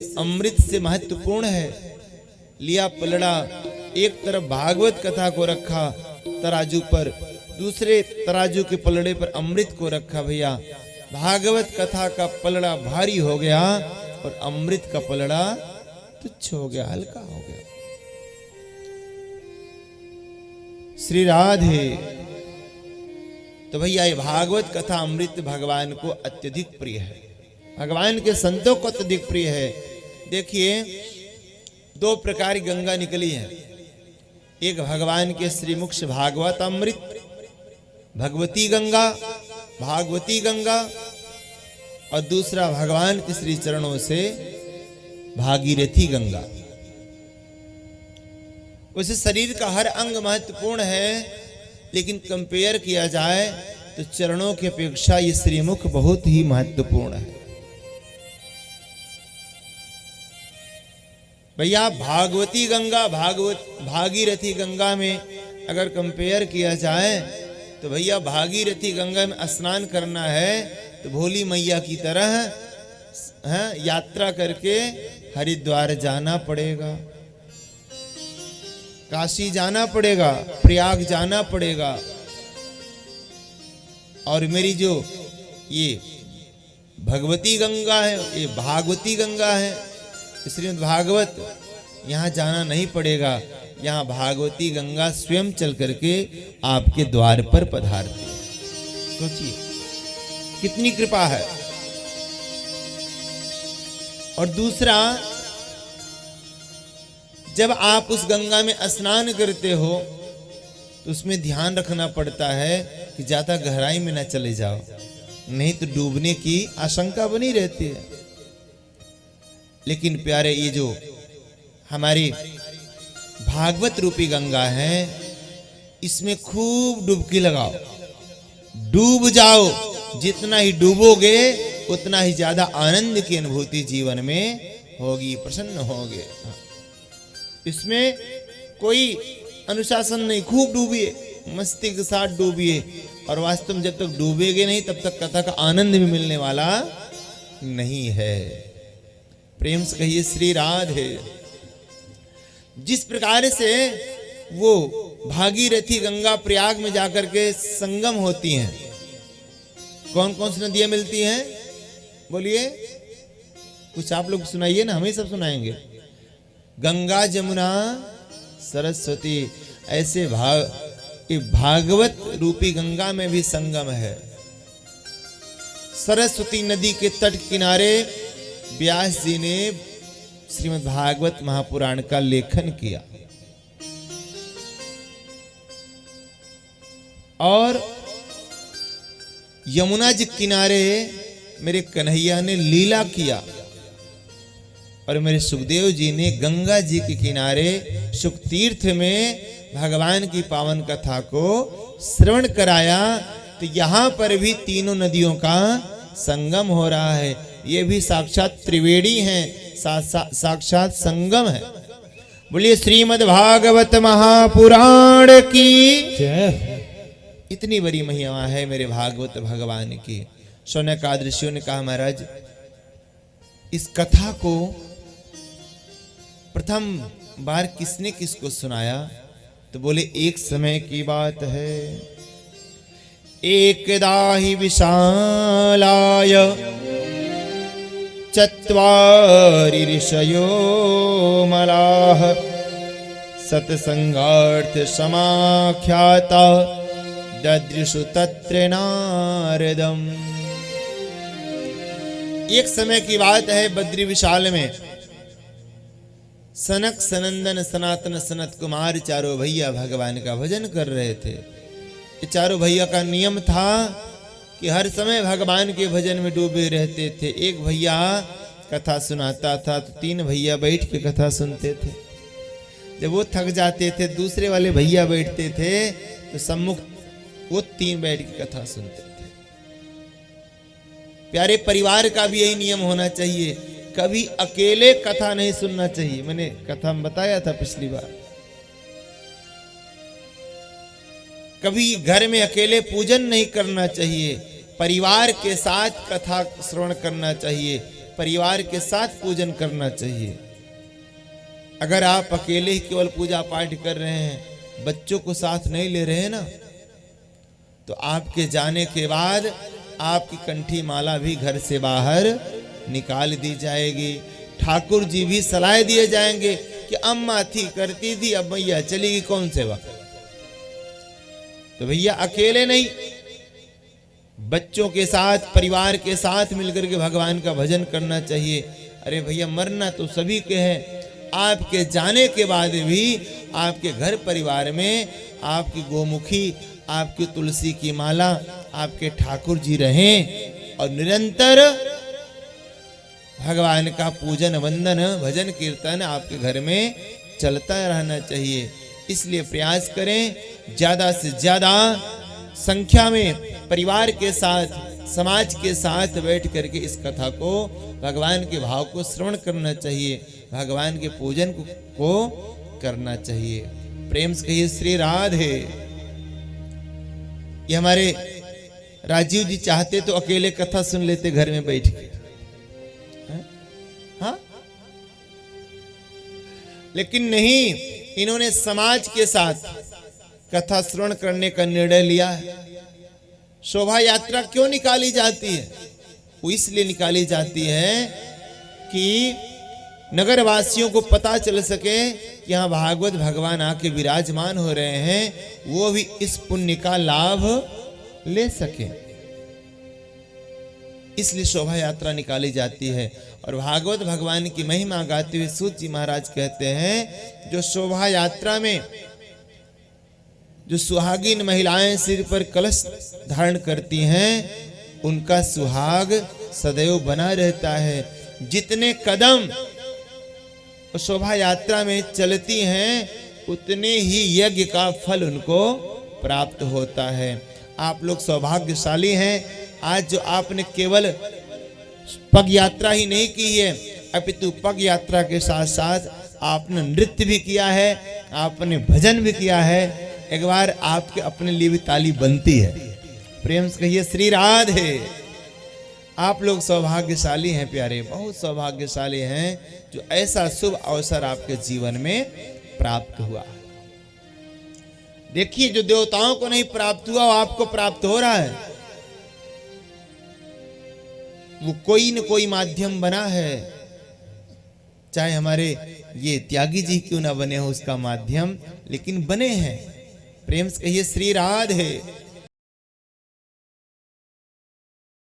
अमृत से महत्वपूर्ण है। लिया पलड़ा, एक तरफ भागवत कथा को रखा तराजू पर, दूसरे तराजू के पलड़े पर अमृत को रखा। भैया भागवत कथा का पलड़ा भारी हो गया और अमृत का पलड़ा तुच्छ हो गया, हल्का हो गया। श्री राधे। तो भैया ये भागवत कथा अमृत भगवान को अत्यधिक प्रिय है, भगवान के संतों को अत्यधिक प्रिय है। देखिए दो प्रकार की गंगा निकली है, एक भगवान के श्रीमुख से भागवत अमृत भगवती गंगा, भागवती गंगा, और दूसरा भगवान के श्री चरणों से भागीरथी गंगा। उसे शरीर का हर अंग महत्वपूर्ण है, लेकिन कंपेयर किया जाए तो चरणों की अपेक्षा ये श्रीमुख बहुत ही महत्वपूर्ण है। भैया भागवती गंगा भागीरथी गंगा में अगर कंपेयर किया जाए तो भैया भागीरथी गंगा में स्नान करना है तो भोली मैया की तरह यात्रा करके हरिद्वार जाना पड़ेगा, काशी जाना पड़ेगा, प्रयाग जाना पड़ेगा। और मेरी जो ये भगवती गंगा है, ये भागवती गंगा है, श्रीमद् भागवत, यहाँ जाना नहीं पड़ेगा। यहाँ भागवती गंगा स्वयं चल करके आपके द्वार पर पधारती है। सोचिए कितनी कृपा है। और दूसरा, जब आप उस गंगा में स्नान करते हो तो उसमें ध्यान रखना पड़ता है कि ज्यादा गहराई में ना चले जाओ, नहीं तो डूबने की आशंका बनी रहती है। लेकिन प्यारे, ये जो हमारी भागवत रूपी गंगा है, इसमें खूब डुबकी लगाओ, डूब जाओ। जितना ही डूबोगे उतना ही ज्यादा आनंद की अनुभूति जीवन में होगी, प्रसन्न होगे। इसमें कोई अनुशासन नहीं, खूब डूबिए, मस्ती के साथ डूबिए। और वास्तव में जब तक डूबेगे नहीं तब तक कथा का आनंद भी मिलने वाला नहीं है। प्रेम से कहिए श्री राधे। जिस प्रकार से वो भागीरथी गंगा प्रयाग में जाकर के संगम होती हैं, कौन कौन सी नदियां मिलती हैं बोलिए, कुछ आप लोग सुनाइए ना, हम ही सब सुनाएंगे। गंगा जमुना सरस्वती, ऐसे भागवत रूपी गंगा में भी संगम है। सरस्वती नदी के तट किनारे व्यास जी ने श्रीमद् भागवत महापुराण का लेखन किया और यमुना जी किनारे मेरे कन्हैया ने लीला किया और मेरे सुखदेव जी ने गंगा जी के किनारे सुखतीर्थ में भगवान की पावन कथा को श्रवण कराया। तो यहाँ पर भी तीनों नदियों का संगम हो रहा है। ये भी साक्षात त्रिवेणी है, साक्षात संगम है। बोलिए श्रीमद् भागवत महापुराण की जय। इतनी बड़ी महिमा है मेरे भागवत भगवान की। शौनकादृशियों ने कहा, महाराज इस कथा को प्रथम बार किसने किसको सुनाया? तो बोले एक समय की बात है। एकदा हि विशालाय चत्वारि ऋषयो मलाः सत्संगार्थ समाख्याता ददृशु तत्र नारदम्। एक समय की बात है, बद्री विशाल में सनक सनंदन सनातन सनत कुमार चारों भैया भगवान का भजन कर रहे थे। ये चारों भैया का नियम था कि हर समय भगवान के भजन में डूबे रहते थे। एक भैया कथा सुनाता था तो तीन भैया बैठ के कथा सुनते थे। जब वो थक जाते थे दूसरे वाले भैया बैठते थे तो सम्मुख वो तीन बैठ के कथा सुनते थे। प्यारे, परिवार का भी यही नियम होना चाहिए, कभी अकेले कथा नहीं सुनना चाहिए। मैंने कथा में बताया था पिछली बार। कभी घर में अकेले पूजन नहीं करना चाहिए, परिवार के साथ कथा श्रवण करना चाहिए। परिवार के साथ पूजन करना चाहिए। अगर आप अकेले ही केवल पूजा पाठ कर रहे हैं, बच्चों को साथ नहीं ले रहे हैं ना, तो आपके जाने के बाद आपकी कंठी माला भी घर से बाहर निकाल दी जाएगी। ठाकुर जी भी सलाह दिए जाएंगे कि अम्मा थी करती थी, अब मैया चलेगी कौन सेवा। तो भैया अकेले नहीं, बच्चों के साथ परिवार के साथ मिलकर के भगवान का भजन करना चाहिए। अरे भैया मरना तो सभी के है, आपके जाने के बाद भी आपके घर परिवार में आपकी गोमुखी, आपकी तुलसी की माला, आपके ठाकुर जी रहें और निरंतर भगवान का पूजन वंदन भजन कीर्तन आपके घर में चलता रहना चाहिए। इसलिए प्रयास करें ज्यादा से ज्यादा संख्या में परिवार के साथ, समाज के साथ बैठ करके इस कथा को, भगवान के भाव को श्रवण करना चाहिए, भगवान के पूजन को करना चाहिए। प्रेम से कहिए श्री राधे। ये हमारे राजीव जी चाहते तो अकेले कथा सुन लेते घर में बैठ के, हाँ, लेकिन नहीं, इन्होंने समाज के साथ कथा श्रवण करने का निर्णय लिया है। शोभा यात्रा क्यों निकाली जाती है? वो इसलिए निकाली जाती है कि नगर वासियों को पता चल सके कि यहाँ भागवत भगवान आके विराजमान हो रहे हैं, वो भी इस पुण्य का लाभ ले सके। इसलिए शोभा यात्रा निकाली जाती है। और भागवत भगवान की महिमा गाते हुए सूत जी महाराज कहते हैं, जो शोभा यात्रा में जो सुहागिन महिलाएं सिर पर कलश धारण करती हैं, उनका सुहाग सदैव बना रहता है। जितने कदम शोभा यात्रा में चलती हैं, उतने ही यज्ञ का फल उनको प्राप्त होता है। आप लोग सौभाग्यशाली हैं। आज जो आपने केवल पग यात्रा ही नहीं की है, अपितु पग यात्रा के साथ साथ आपने नृत्य भी किया है, आपने भजन भी किया है। एक बार आपके अपने लिए भी ताली बनती है। प्रेम से कहिए श्री राधे। आप लोग सौभाग्यशाली हैं प्यारे, बहुत सौभाग्यशाली हैं जो ऐसा शुभ अवसर आपके जीवन में प्राप्त हुआ। देखिए, जो देवताओं को नहीं प्राप्त हुआ वो आपको प्राप्त हो रहा है। वो कोई न कोई माध्यम बना है, चाहे हमारे ये त्यागी जी क्यों ना बने हो उसका माध्यम, लेकिन बने हैं। प्रेम से कहिए श्री राधे।